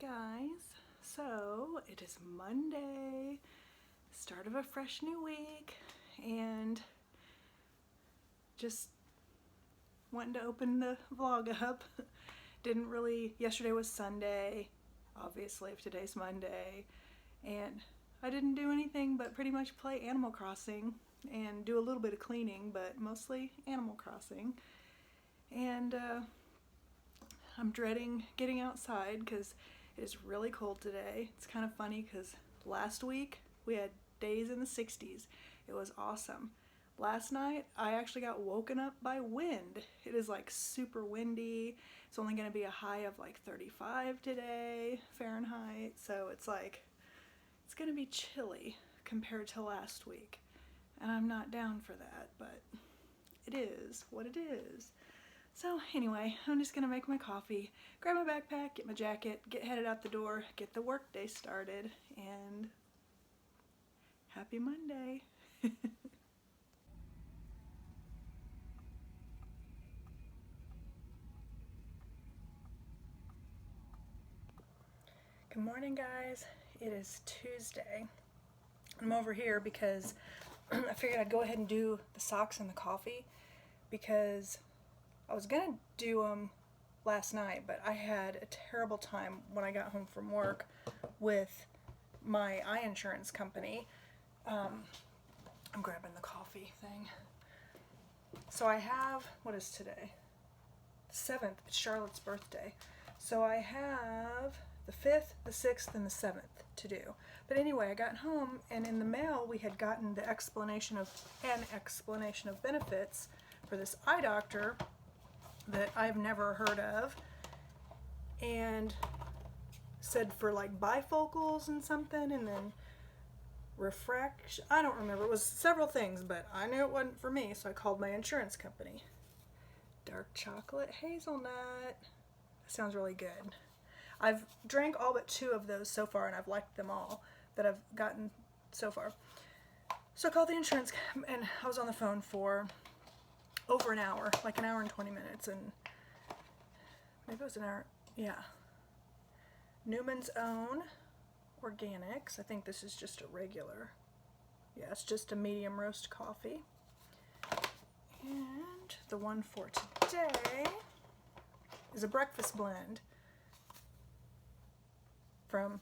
guys. So it is Monday, start of a fresh new week, and just wanting to open the vlog up. Yesterday was Sunday, obviously, if today's Monday, and I didn't do anything but pretty much play Animal Crossing and do a little bit of cleaning, but mostly Animal Crossing. And I'm dreading getting outside because it is really cold today. It's kind of funny because last week we had days in the 60s. It was awesome. Last night I actually got woken up by wind. It is like super windy. It's only going to be a high of like 35 today Fahrenheit. So it's going to be chilly compared to last week. And I'm not down for that, but it is what it is. So anyway, I'm just gonna make my coffee, grab my backpack, get my jacket, get headed out the door, get the work day started, and happy Monday. Good morning, guys. It is Tuesday. I'm over here because I figured I'd go ahead and do the socks and the coffee because I was gonna do them last night, but I had a terrible time when I got home from work with my eye insurance company. I'm grabbing the coffee thing. So I have, what is today? The 7th, it's Charlotte's birthday. So I have the 5th, the 6th, and the 7th to do. But anyway, I got home and in the mail we had gotten the explanation of benefits for this eye doctor that I've never heard of, and said for like bifocals and something, and then refraction. I don't remember. It was several things, but I knew it wasn't for me, so I called my insurance company. Dark chocolate hazelnut. That sounds really good. I've drank all but 2 of those so far, and I've liked them all that I've gotten so far. So I called the insurance, and I was on the phone for over an hour, like an hour and 20 minutes, and maybe it was an hour, yeah. Newman's Own Organics. I think this is just a regular, yeah, it's just a medium roast coffee. And the one for today is a breakfast blend from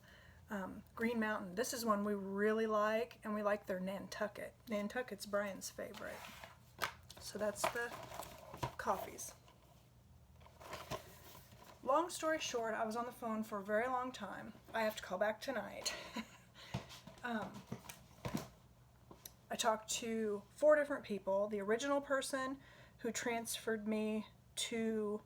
Green Mountain. This is one we really like, and we like their Nantucket. Nantucket's Brian's favorite. So that's the coffees. Long story short, I was on the phone for a very long time. I have to call back tonight. I talked to 4 different people. The original person who transferred me to,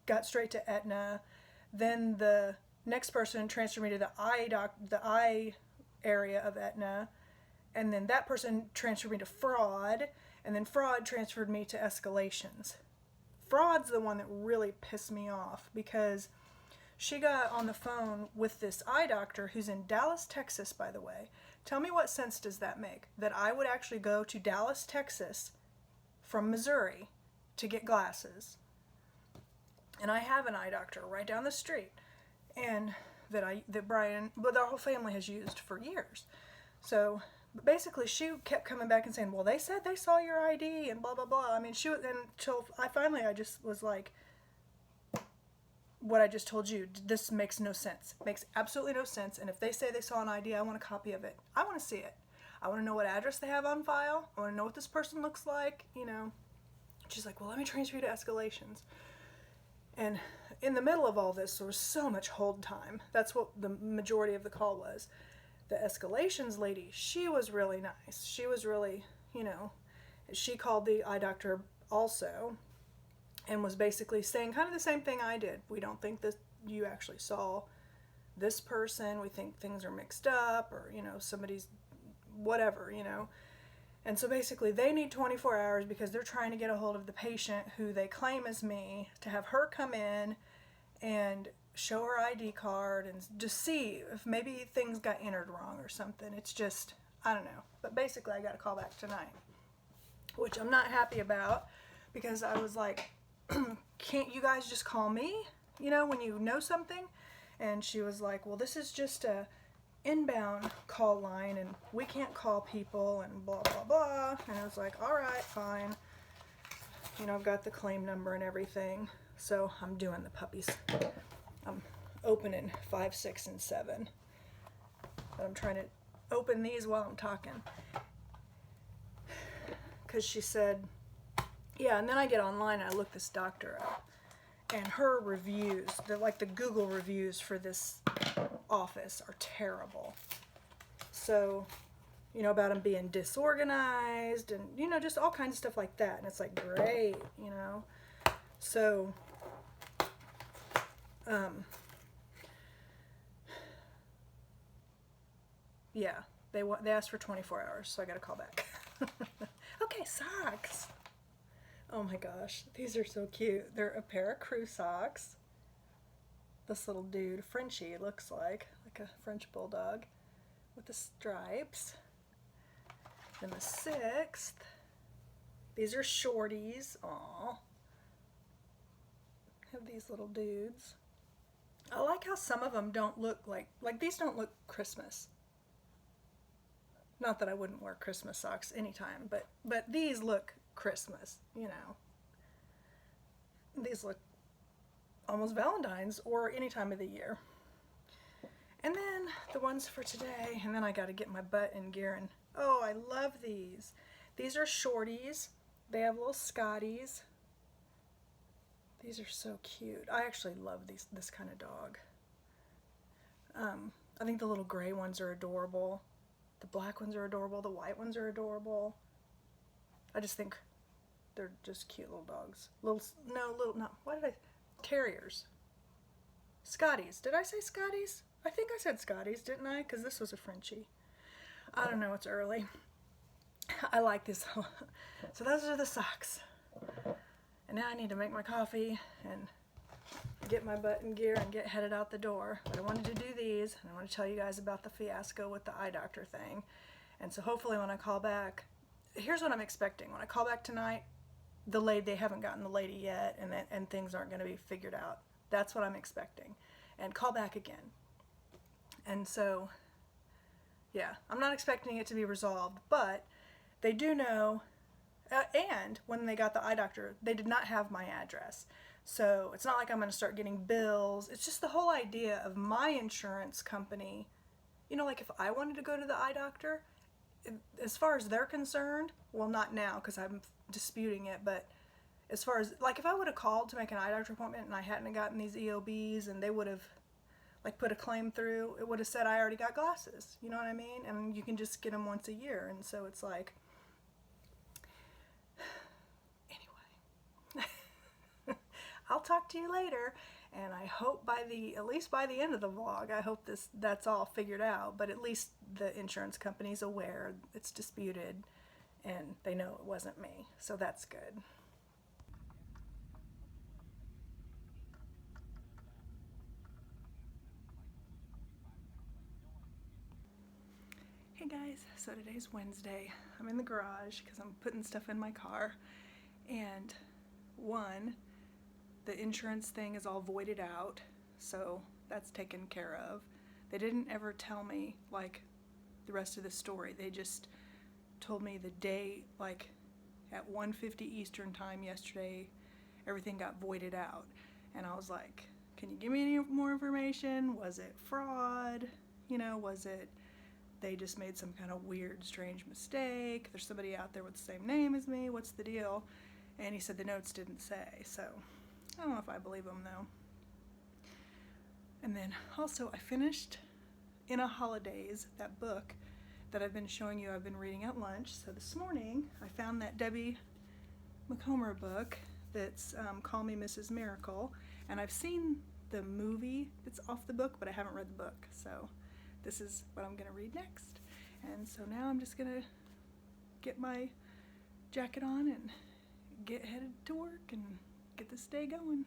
got straight to Aetna. Then the next person transferred me to the eye area of Aetna. And then that person transferred me to Fraud, and then Fraud transferred me to Escalations. Fraud's the one that really pissed me off because she got on the phone with this eye doctor who's in Dallas, Texas, by the way. Tell me what sense does that make? That I would actually go to Dallas, Texas from Missouri to get glasses. And I have an eye doctor right down the street, and that Brian, but our whole family has used for years. So basically, she kept coming back and saying, well, they said they saw your ID and blah, blah, blah. I mean, until I just was like, what I just told you, this makes no sense. It makes absolutely no sense. And if they say they saw an ID, I want a copy of it. I want to see it. I want to know what address they have on file. I want to know what this person looks like, you know. She's like, well, let me transfer you to Escalations. And in the middle of all this, there was so much hold time. That's what the majority of the call was. The Escalations lady, she was really nice. She was really, you know, she called the eye doctor also and was basically saying kind of the same thing I did. We don't think that you actually saw this person. We think things are mixed up, or, you know, somebody's whatever, you know. And so basically they need 24 hours because they're trying to get a hold of the patient who they claim is me, to have her come in and show her ID card and just see if maybe things got entered wrong or something. It's just, I don't know. But basically I got to call back tonight, which I'm not happy about because I was like, can't you guys just call me, when you know something? And she was like, well, this is just a inbound call line and we can't call people and blah, blah, blah. And I was like, all right, fine. I've got the claim number and everything. So I'm doing the puppies. I'm opening 5, 6, and 7. But I'm trying to open these while I'm talking. Because she said, yeah, and then I get online and I look this doctor up. And her reviews, the Google reviews for this office are terrible. So, about them being disorganized and, just all kinds of stuff like that. And it's like, great, So, yeah, they asked for 24 hours, so I got to call back. Okay, socks. Oh my gosh, these are so cute. They're a pair of crew socks. This little dude, Frenchie, it looks like a French bulldog with the stripes. Then the 6th. These are shorties. Aw. Have these little dudes. I like how some of them don't look like these don't look Christmas. Not that I wouldn't wear Christmas socks anytime, but these look Christmas, These look almost Valentine's or any time of the year. And then the ones for today, and then I got to get my butt in gear. And oh, I love these. These are shorties. They have little Scotties. These are so cute. I actually love this kind of dog. I think the little gray ones are adorable. The black ones are adorable. The white ones are adorable. I just think they're just cute little dogs. Terriers. Scotties. Did I say Scotties? I think I said Scotties, didn't I? Because this was a Frenchie. I don't know, it's early. I like this. So those are the socks. And now I need to make my coffee and get my butt in gear and get headed out the door. But I wanted to do these, and I want to tell you guys about the fiasco with the eye doctor thing. And so hopefully when I call back, here's what I'm expecting. When I call back tonight, they haven't gotten the lady yet, and things aren't going to be figured out. That's what I'm expecting. And call back again. And so, yeah, I'm not expecting it to be resolved, but they do know, and when they got the eye doctor, they did not have my address. So it's not like I'm going to start getting bills. It's just the whole idea of my insurance company. Like if I wanted to go to the eye doctor, as far as they're concerned, well, not now because I'm disputing it, but as far as, if I would have called to make an eye doctor appointment and I hadn't gotten these EOBs and they would have, put a claim through, it would have said I already got glasses. You know what I mean? And you can just get them once a year. And so it's like, anyway, I'll talk to you later. And I hope at least by the end of the vlog, I hope that's all figured out. But at least the insurance company's aware it's disputed and they know it wasn't me. So that's good. Hey guys, so today's Wednesday. I'm in the garage because I'm putting stuff in my car. And the insurance thing is all voided out, so that's taken care of. They didn't ever tell me the rest of the story. They just told me the day at 1:50 Eastern time yesterday everything got voided out. And I was like, can you give me any more information? Was it fraud? Was it they just made some kind of weird, strange mistake? There's somebody out there with the same name as me. What's the deal? And he said the notes didn't say, so I don't know if I believe him though. And then also I finished In a Holidays, that book that I've been showing you I've been reading at lunch. So this morning I found that Debbie McComber book that's Call Me Mrs. Miracle, and I've seen the movie that's off the book, but I haven't read the book. So this is what I'm going to read next. And so now I'm just going to get my jacket on and get headed to work and get this day going.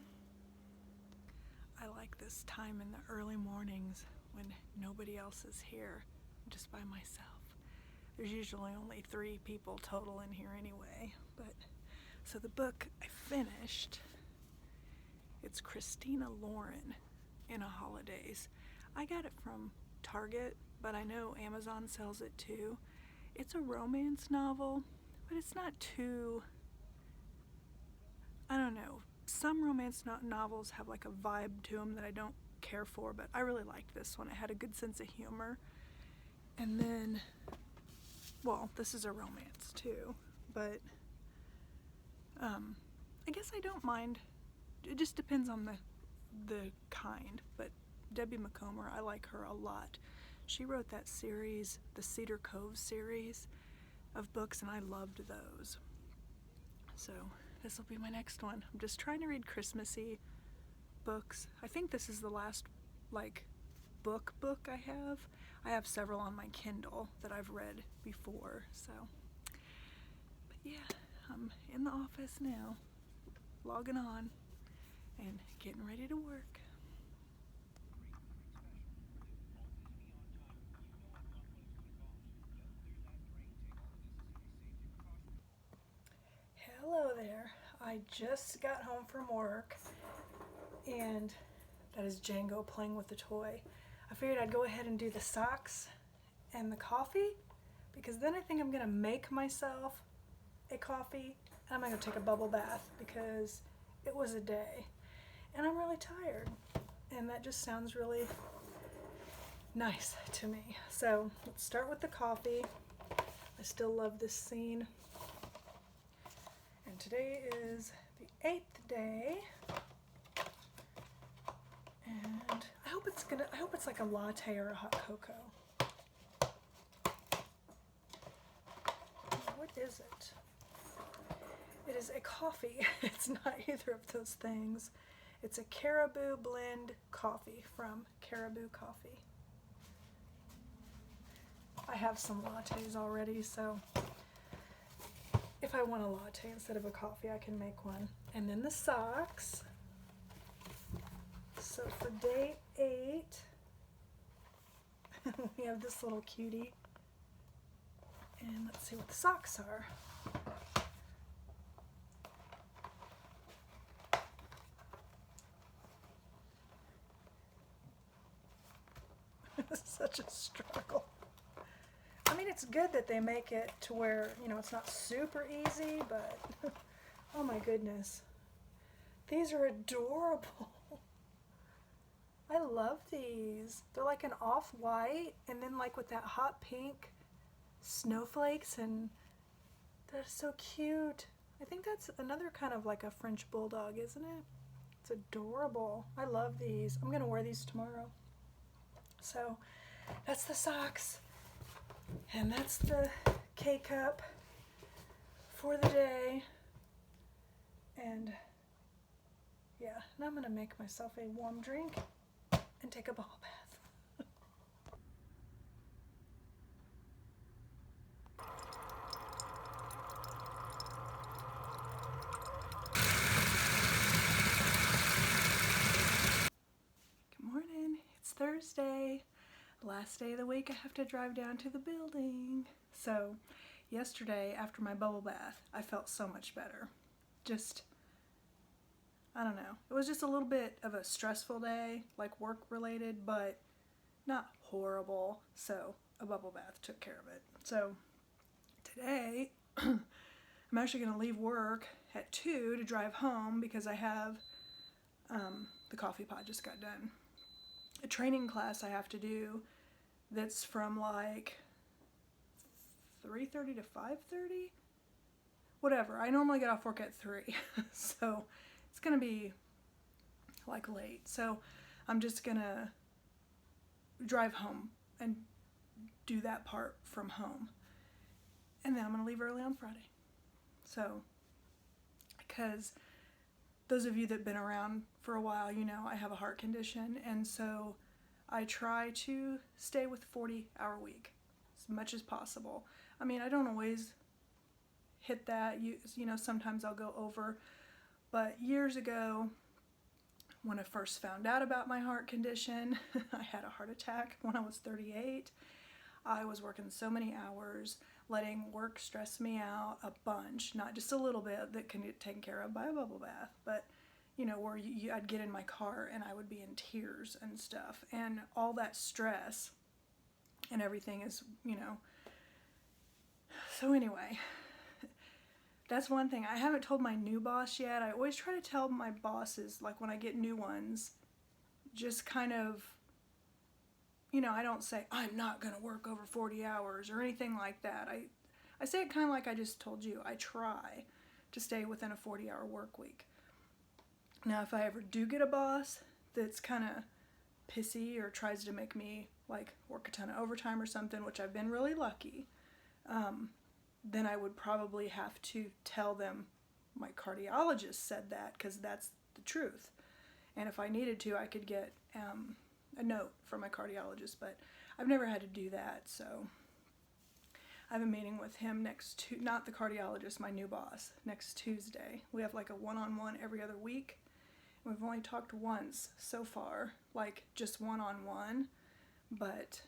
I like this time in the early mornings when nobody else is here, just by myself. There's usually only 3 people total in here anyway. But so the book I finished, It's Christina Lauren in a holidays. I got it from Target, but I know Amazon sells it too. It's a romance novel, but it's not too, I don't know. Some romance novels have like a vibe to them that I don't care for, but I really liked this one. It had a good sense of humor. And then, well, this is a romance too, but I guess I don't mind. It just depends on the kind, but Debbie McComber, I like her a lot. She wrote that series, the Cedar Cove series of books, and I loved those. So this will be my next one. I'm just trying to read Christmassy books. I think this is the last like book I have. I have several on my Kindle that I've read before, so. But yeah, I'm in the office now, logging on and getting ready to work. Hello there. I just got home from work, and that is Django playing with the toy. I figured I'd go ahead and do the socks and the coffee, because then I think I'm gonna make myself a coffee and I'm gonna go take a bubble bath because it was a day and I'm really tired, and that just sounds really nice to me. So let's start with the coffee. I still love this scene. And today is the 8th day. And I hope it's like a latte or a hot cocoa. What is it? It is a coffee. It's not either of those things. It's a Caribou blend coffee from Caribou Coffee. I have some lattes already, so if I want a latte instead of a coffee, I can make one. And then the socks. So for day 8, we have this little cutie. And let's see what the socks are. This is such a struggle. I mean, it's good that they make it to where, you know, it's not super easy, but oh my goodness. These are adorable. I love these. They're like an off-white and then like with that hot pink snowflakes, and they're so cute. I think that's another kind of like a French bulldog, isn't it? It's adorable. I love these. I'm gonna wear these tomorrow. So that's the socks, and that's the K-cup for the day. And yeah, now I'm gonna make myself a warm drink and take a bubble bath. Good morning, it's Thursday. Last day of the week I have to drive down to the building. So yesterday after my bubble bath, I felt so much better. Just, I don't know. It was just a little bit of a stressful day, like work related, but not horrible. So a bubble bath took care of it. So today I'm actually going to leave work at 2 to drive home because I have the coffee pot just got done. A training class I have to do that's from like 3:30 to 5:30. Whatever. I normally get off work at 3, so it's gonna be like late. So I'm just gonna drive home and do that part from home, and then I'm gonna leave early on Friday. So, because those of you that have been around for a while, you know I have a heart condition, and so I try to stay with 40-hour week as much as possible. I mean, I don't always hit that, you know, sometimes I'll go over, but years ago when I first found out about my heart condition, I had a heart attack when I was 38. I was working so many hours, letting work stress me out a bunch, not just a little bit that can get taken care of by a bubble bath, but where I'd get in my car and I would be in tears and stuff, and all that stress and everything is, so anyway, that's one thing. I haven't told my new boss yet. I always try to tell my bosses, like when I get new ones, just kind of, I don't say, I'm not going to work over 40 hours or anything like that. I say it kind of like I just told you. I try to stay within a 40-hour work week. Now, if I ever do get a boss that's kind of pissy or tries to make me like work a ton of overtime or something, which I've been really lucky, then I would probably have to tell them my cardiologist said that, because that's the truth. And if I needed to, I could get a note from my cardiologist, but I've never had to do that. So I have a meeting with him not the cardiologist, my new boss, next Tuesday. We have like a one-on-one every other week. We've only talked once so far, like just one-on-one, but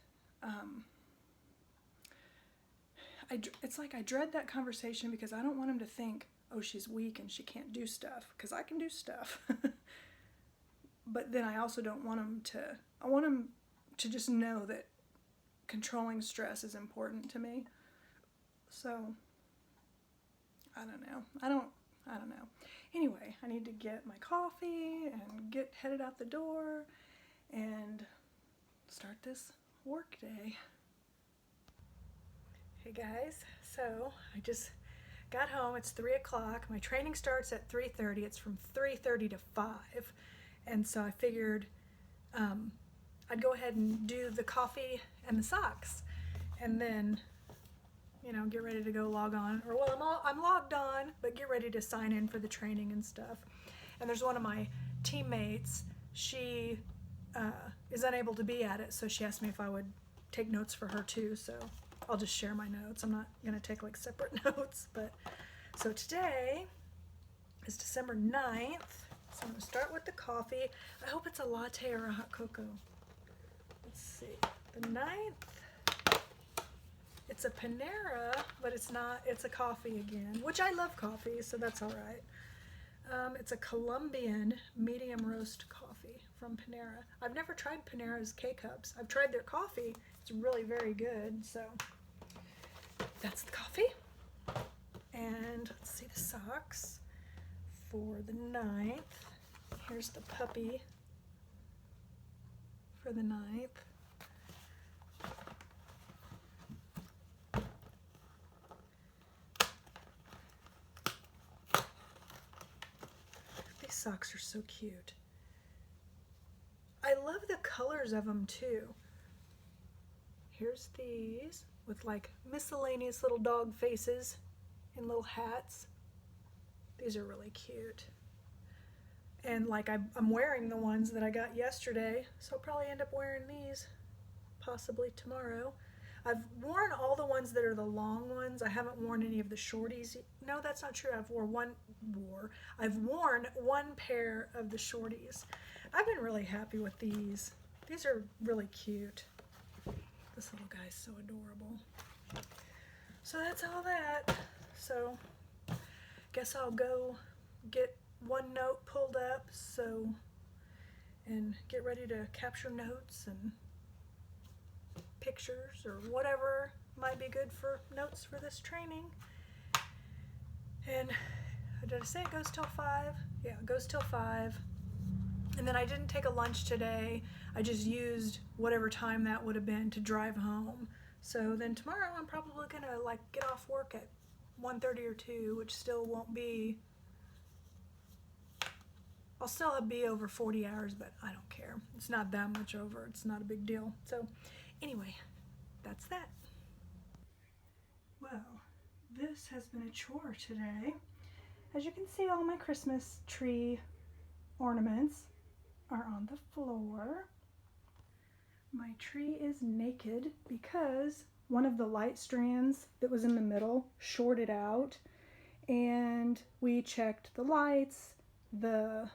it's like I dread that conversation because I don't want him to think, oh, she's weak and she can't do stuff, because I can do stuff. But then I also don't want him I want him to just know that controlling stress is important to me. So, I don't know. I don't know. Anyway, I need to get my coffee and get headed out the door and start this work day. Hey guys, so I just got home. It's 3 o'clock. My training starts at 3:30. It's from 3:30 to 5. And so I figured I'd go ahead and do the coffee and the socks, and then get ready to go log on. Or well, I'm logged on, but get ready to sign in for the training and stuff. And there's one of my teammates. She is unable to be at it, so she asked me if I would take notes for her too. So I'll just share my notes. I'm not gonna take like separate notes. But so today is December 9th. So I'm gonna start with the coffee. I hope it's a latte or a hot cocoa. Let's see. The 9th. It's a Panera, but it's not. It's a coffee again, which I love coffee, so that's all right. It's a Colombian medium roast coffee from Panera. I've never tried Panera's K-Cups. I've tried their coffee. It's really very good. So that's the coffee. And let's see the socks for the 9th. Here's the puppy for the 9th. These socks are so cute. I love the colors of them too. Here's these with like miscellaneous little dog faces and little hats. These are really cute. And like I'm wearing the ones that I got yesterday, so I'll probably end up wearing these possibly tomorrow. I've worn all the ones that are the long ones. I haven't worn any of the shorties. No, that's not true. I've worn one pair of the shorties. I've been really happy with these. These are really cute. This little guy's so adorable. So that's all that. So guess I'll go get OneNote pulled up and get ready to capture notes and pictures or whatever might be good for notes for this training. And did I say it goes till 5? Yeah, it goes till 5. And then I didn't take a lunch today. I just used whatever time that would have been to drive home. So then tomorrow I'm probably gonna like get off work at 1:30 or 2, which still won't be, I'll still be over 40 hours, but I don't care. It's not that much over. It's not a big deal. So anyway, that's that. Well, this has been a chore today. As you can see, all my Christmas tree ornaments are on the floor. My tree is naked because one of the light strands that was in the middle shorted out, and we checked the lights, the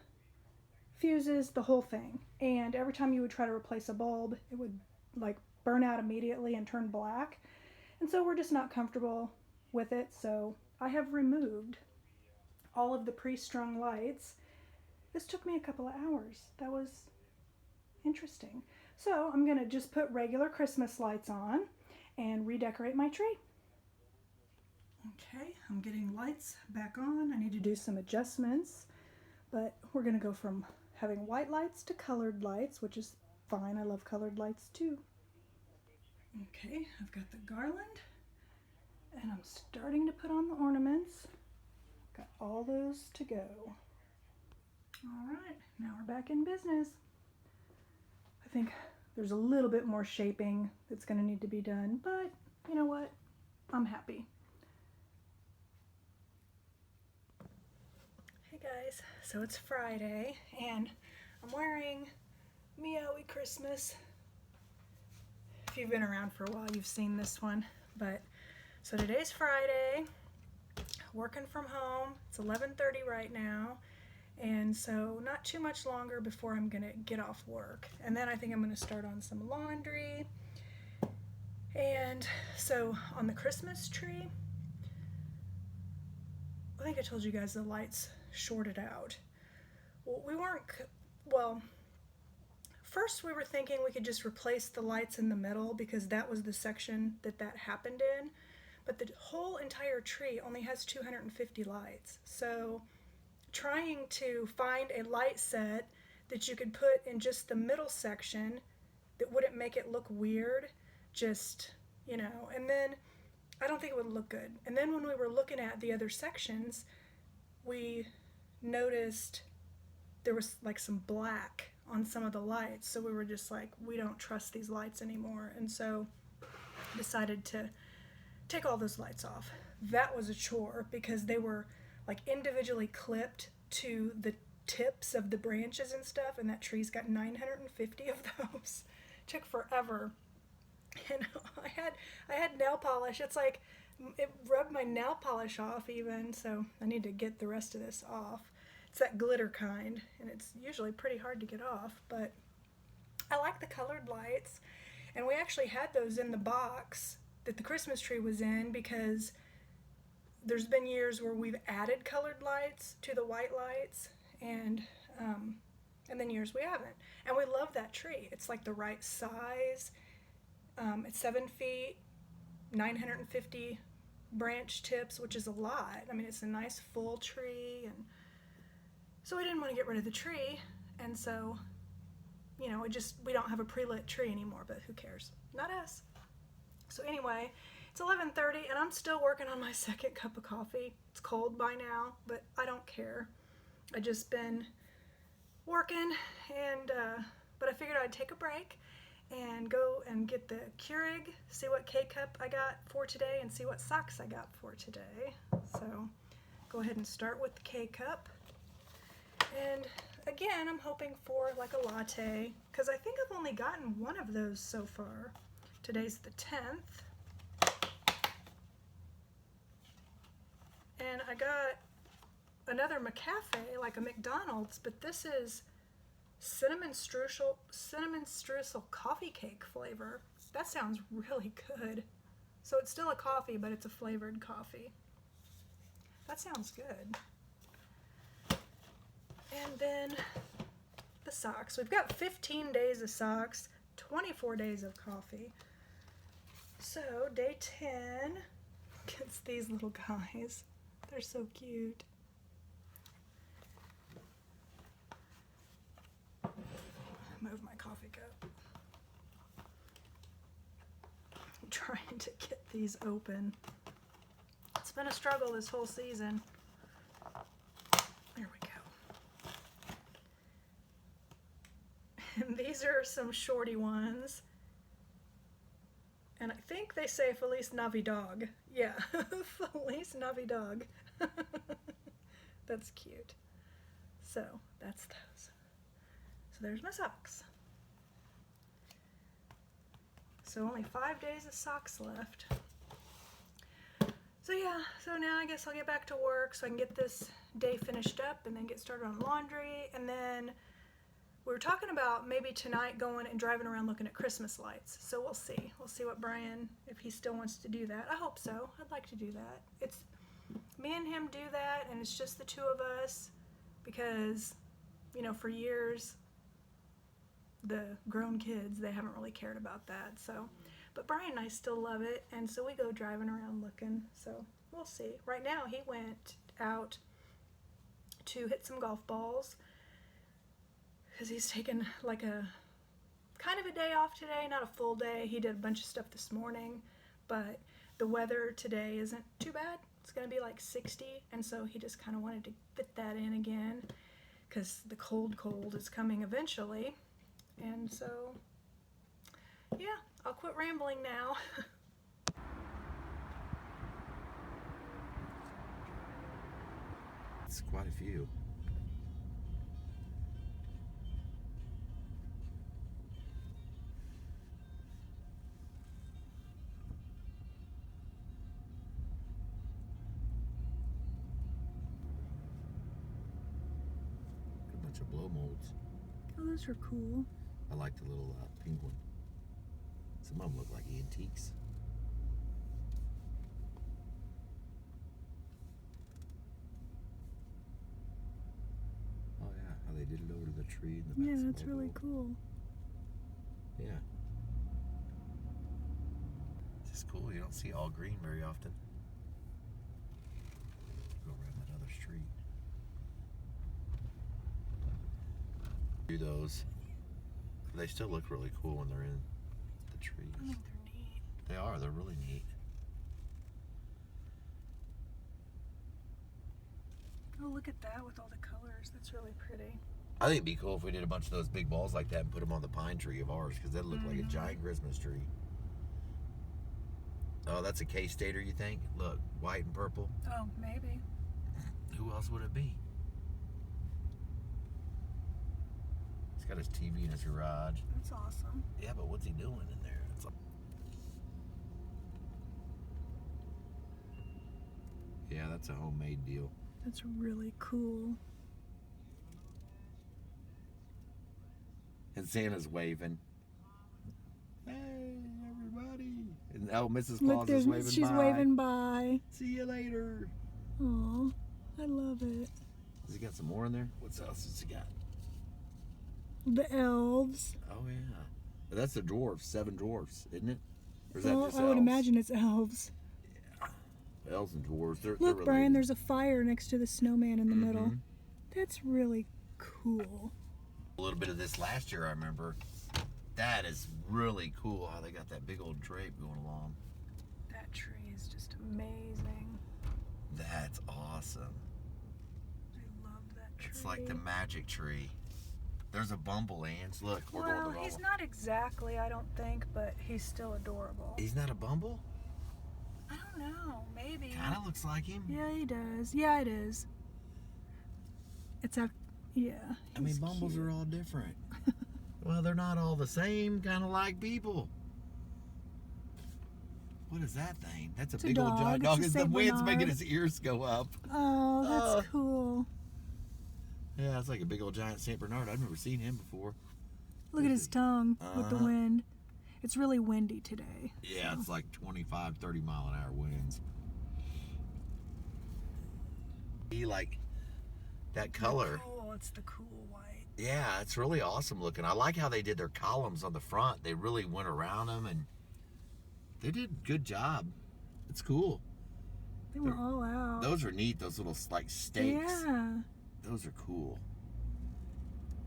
fuses, the whole thing. And every time you would try to replace a bulb, it would like burn out immediately and turn black. And so we're just not comfortable with it. So I have removed all of the pre-strung lights This took me a couple of hours. That was interesting. So I'm going to just put regular Christmas lights on and redecorate my tree. Okay, I'm getting lights back on. I need to do some adjustments, but we're going to go from having white lights to colored lights, which is fine. I love colored lights too. Okay, I've got the garland and I'm starting to put on the ornaments. Got all those to go. All right, now we're back in business. I think there's a little bit more shaping that's going to need to be done, but you know what? I'm happy. Hey guys, so it's Friday and I'm wearing Meowie Christmas. If you've been around for a while, you've seen this one. But so today's Friday, working from home. It's 11:30 right now. And so not too much longer before I'm gonna get off work. And then I think I'm gonna start on some laundry. And so on the Christmas tree, I think I told you guys the lights shorted out. Well, first we were thinking we could just replace the lights in the middle because that was the section that happened in. But the whole entire tree only has 250 lights. So trying to find a light set that you could put in just the middle section that wouldn't make it look weird, just, you know, and then I don't think it would look good. And then when we were looking at the other sections, we noticed there was like some black on some of the lights. So we were just like, we don't trust these lights anymore. And so decided to take all those lights off. That was a chore because they were like individually clipped to the tips of the branches and stuff, and that tree's got 950 of those. Took forever. And I had nail polish. It's like it rubbed my nail polish off even, so I need to get the rest of this off. It's that glitter kind, and it's usually pretty hard to get off, but I like the colored lights. And we actually had those in the box that the Christmas tree was in because there's been years where we've added colored lights to the white lights, and then years we haven't. And we love that tree. It's like the right size. It's 7 feet, 950 branch tips, which is a lot. I mean, it's a nice full tree, and so we didn't want to get rid of the tree, and so, you know, we don't have a pre-lit tree anymore, but who cares? Not us. So anyway, it's 11:30 and I'm still working on my second cup of coffee. It's cold by now, but I don't care. I just been working, and but I figured I'd take a break and go and get the Keurig, see what K-cup I got for today and see what socks I got for today. So go ahead and start with the K-cup. And again, I'm hoping for like a latte because I think I've only gotten one of those so far. Today's the 10th. And I got another McCafe, like a McDonald's, but this is cinnamon streusel coffee cake flavor. That sounds really good. So it's still a coffee, but it's a flavored coffee. That sounds good. And then the socks. We've got 15 days of socks, 24 days of coffee. So day 10 gets these little guys. They're so cute. Move my coffee cup. I'm trying to get these open. It's been a struggle this whole season. There we go. And these are some shorty ones. And I think they say Feliz Navidad. Yeah, Feliz Navidad. That's cute. So that's those. So there's my socks. So only 5 days of socks left. So yeah, so now I guess I'll get back to work so I can get this day finished up and then get started on laundry. And then we were talking about maybe tonight going and driving around looking at Christmas lights. So we'll see. We'll see what Brian, if he still wants to do that. I hope so. I'd like to do that. It's me and him do that, and it's just the two of us because you know, for years, the grown kids, they haven't really cared about that. So, but Brian and I still love it, and so we go driving around looking. So we'll see. Right now, he went out to hit some golf balls because he's taken like a kind of a day off today, not a full day. He did a bunch of stuff this morning, but the weather today isn't too bad. It's going to be like 60, and so he just kind of wanted to fit that in again because the cold is coming eventually. And so, yeah, I'll quit rambling now. It's quite a few. A bunch of blow molds. Oh, those are cool. I like the little pink one. Some of them look like antiques. Oh yeah, how they did it over to the tree in the back. Yeah, that's really cool. Yeah. This is cool. You don't see all green very often. Go around that other street. Do those. They still look really cool when they're in the trees. I think they're neat. They are. They're really neat. Oh, look at that with all the colors. That's really pretty. I think it'd be cool if we did a bunch of those big balls like that and put them on the pine tree of ours, because that'd look like a giant Christmas tree. Oh, that's a K-Stater, you think? Look, white and purple. Oh, maybe. Who else would it be? He's got his TV in his garage. That's awesome. Yeah, but what's he doing in there? It's like... Yeah, that's a homemade deal. That's really cool. And Santa's waving. Hey, everybody. And oh, Mrs. Look, Claus is waving she's by. waving by. See you later. Aw, I love it. Has he got some more in there? What else has he got? The elves. Oh, yeah. That's the dwarfs, 7 dwarfs, isn't it? Or is that Well, just I would elves? imagine it's elves. Yeah. Elves and dwarves, they're Look, related. Brian, there's a fire next to the snowman in the middle. That's really cool. A little bit of this last year, I remember. That is really cool how they got that big old drape going along. That tree is just amazing. That's awesome. I love that tree. It's like the magic tree. There's a bumble ants. Look, we're going to Well, bumble. he's not exactly, I don't think, but he's still adorable. He's not a bumble? I don't know, maybe. Kind of looks like him. Yeah, he does. Yeah, it is. It's a, yeah. I mean, bumbles are all different. Well, they're not all the same, kind of like people. What is that thing? That's a big old giant dog. It's a The Saint wind's Bernard. making his ears go up. Oh, that's cool. Yeah, it's like a big old giant Saint Bernard. I've never seen him before. Look at his tongue with the wind. It's really windy today. Yeah, so. it's like 25, 30 mile an hour winds. He like that color. Cool. It's the cool white. Yeah, it's really awesome looking. I like how they did their columns on the front. They really went around them, and they did a good job. It's cool. They were all out. Those are neat. Those little like stakes. Yeah. Those are cool.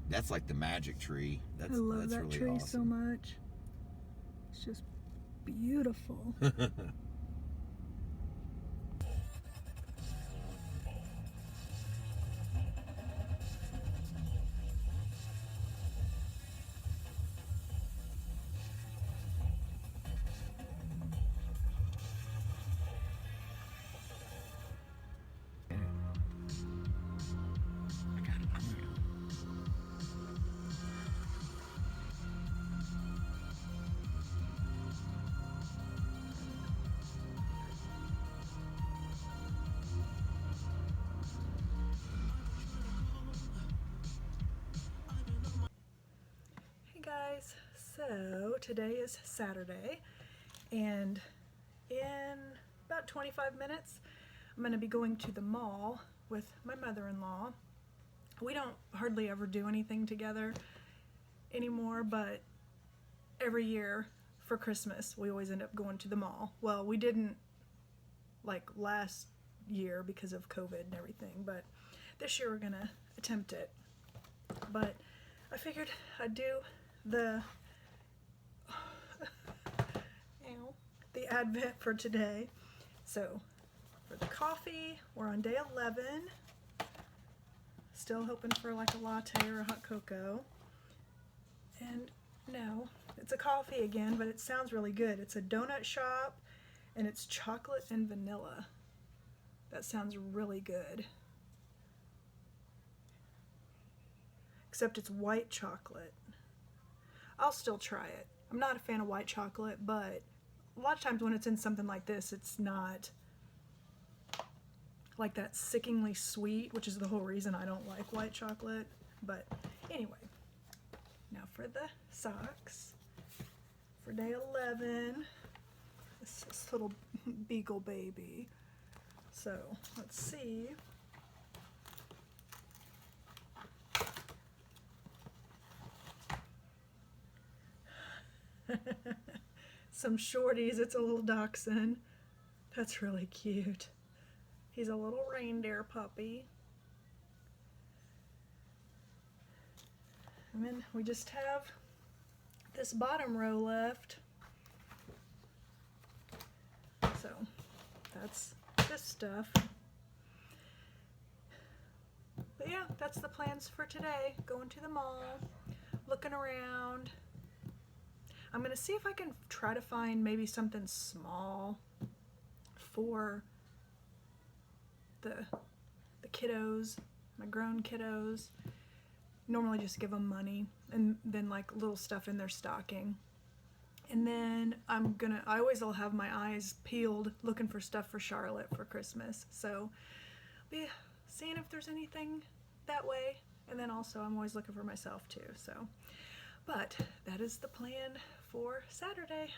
That's like the magic tree. I love that's that really tree awesome. so much. It's just beautiful. Guys, so today is Saturday, and in about 25 minutes I'm going to be going to the mall with my mother-in-law, We don't hardly ever do anything together anymore, but every year for Christmas we always end up going to the mall. Well, we didn't like last year because of COVID and everything, but this year we're gonna attempt it. But I figured I'd do the the advent for today. So for the coffee, we're on day 11. Still hoping for like a latte or a hot cocoa. And no, it's a coffee again, but it sounds really good. It's a donut shop and it's chocolate and vanilla. That sounds really good. Except it's white chocolate. I'll still try it. I'm not a fan of white chocolate, but a lot of times when it's in something like this, it's not like that sickeningly sweet, which is the whole reason I don't like white chocolate. But anyway, now for the socks. For day 11, this little beagle baby. So let's see. Some shorties. It's a little dachshund. That's really cute. He's a little reindeer puppy. And then we just have this bottom row left. So that's this stuff. But yeah, that's the plans for today. Going to the mall, looking around. I'm going to see if I can try to find maybe something small for the kiddos, my grown kiddos. Normally just give them money and then like little stuff in their stocking. And then I always will have my eyes peeled looking for stuff for Charlotte for Christmas. So be seeing if there's anything that way. And then also I'm always looking for myself too. So, but that is the plan for Saturday.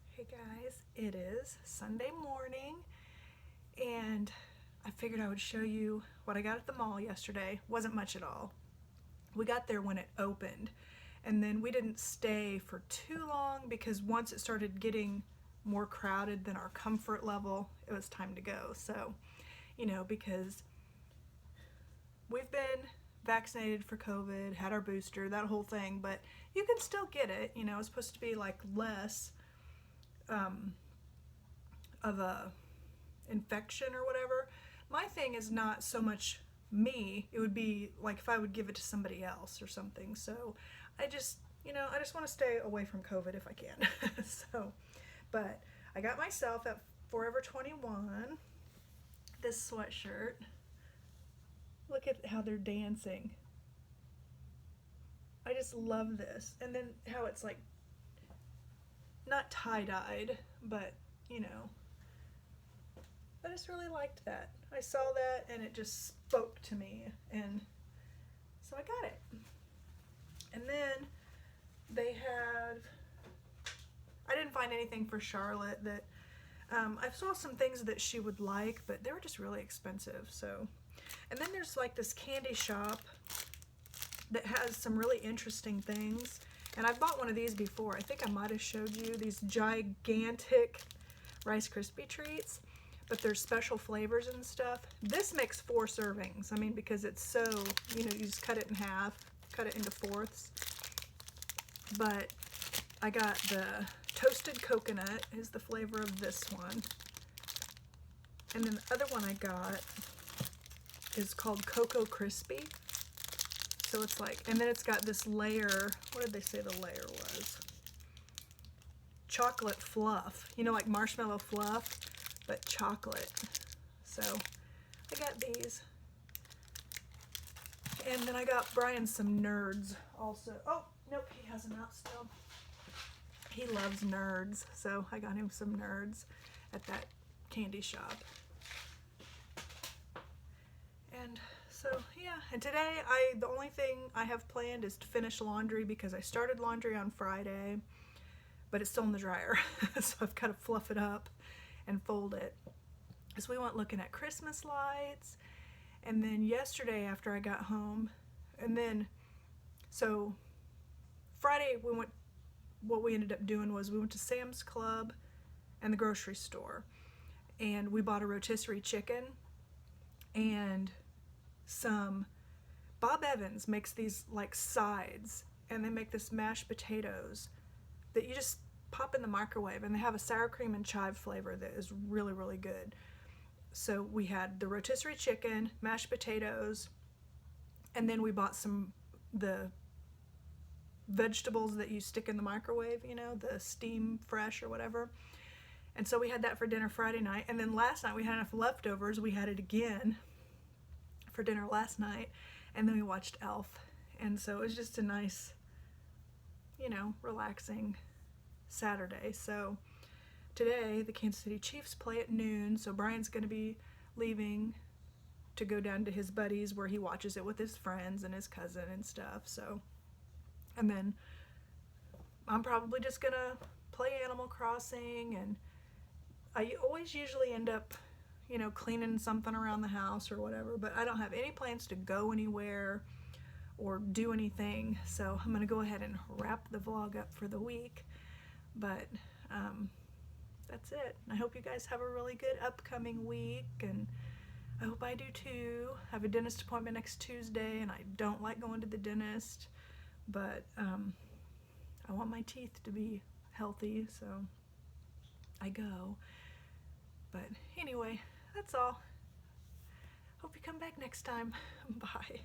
Hey guys, it is Sunday morning and I figured I would show you what I got at the mall yesterday. Wasn't much at all. We got there when it opened and then we didn't stay for too long because once it started getting more crowded than our comfort level, it was time to go. So, you know, because we've been vaccinated for COVID, had our booster, that whole thing, but you can still get it. You know, it's supposed to be like less of a infection or whatever. My thing is not so much me, it would be like if I would give it to somebody else or something. So I just want to stay away from COVID if I can. So, but I got myself at Forever 21 this sweatshirt. Look at how they're dancing. I just love this. And then how it's like not tie-dyed, but you know, I just really liked that. I saw that and it just spoke to me, and so I got it. And then they had, I didn't find anything for Charlotte that, I saw some things that she would like, but they were just really expensive. So, and then there's like this candy shop that has some really interesting things. And I've bought one of these before. I think I might have showed you these gigantic Rice Krispie treats, but there's special flavors and stuff. This makes 4 servings. I mean, because it's so, you know, you just cut it in half, cut it into fourths. But I got the toasted coconut is the flavor of this one. And then the other one I got is called Cocoa Crispy. So it's like, and then it's got this layer, what did they say the layer was? Chocolate fluff. You know, like marshmallow fluff, but chocolate. So I got these. And then I got Brian some Nerds also. Oh, nope, he has them out still. He loves Nerds, so I got him some Nerds at that candy shop. And so yeah, and today the only thing I have planned is to finish laundry because I started laundry on Friday, but it's still in the dryer. So I've got to fluff it up and fold it. So we went looking at Christmas lights, And then yesterday after I got home, and then, so Friday what we ended up doing was we went to Sam's Club and the grocery store, and we bought a rotisserie chicken and some, Bob Evans makes these like sides, and they make this mashed potatoes that you just pop in the microwave, and they have a sour cream and chive flavor that is really, really good. So we had the rotisserie chicken, mashed potatoes, and then we bought the vegetables that you stick in the microwave, the steam fresh or whatever. And so we had that for dinner Friday night. And then last night we had enough leftovers. We had it again for dinner last night. And then we watched Elf. And so it was just a nice, relaxing Saturday. So today the Kansas City Chiefs play at noon. So Brian's going to be leaving to go down to his buddies where he watches it with his friends and his cousin and stuff. So, and then I'm probably just going to play Animal Crossing, and I always usually end up, cleaning something around the house or whatever, but I don't have any plans to go anywhere or do anything, so I'm going to go ahead and wrap the vlog up for the week, but that's it. I hope you guys have a really good upcoming week, and I hope I do too. I have a dentist appointment next Tuesday, and I don't like going to the dentist, but I want my teeth to be healthy, so I go. But anyway, that's all. Hope you come back next time. Bye.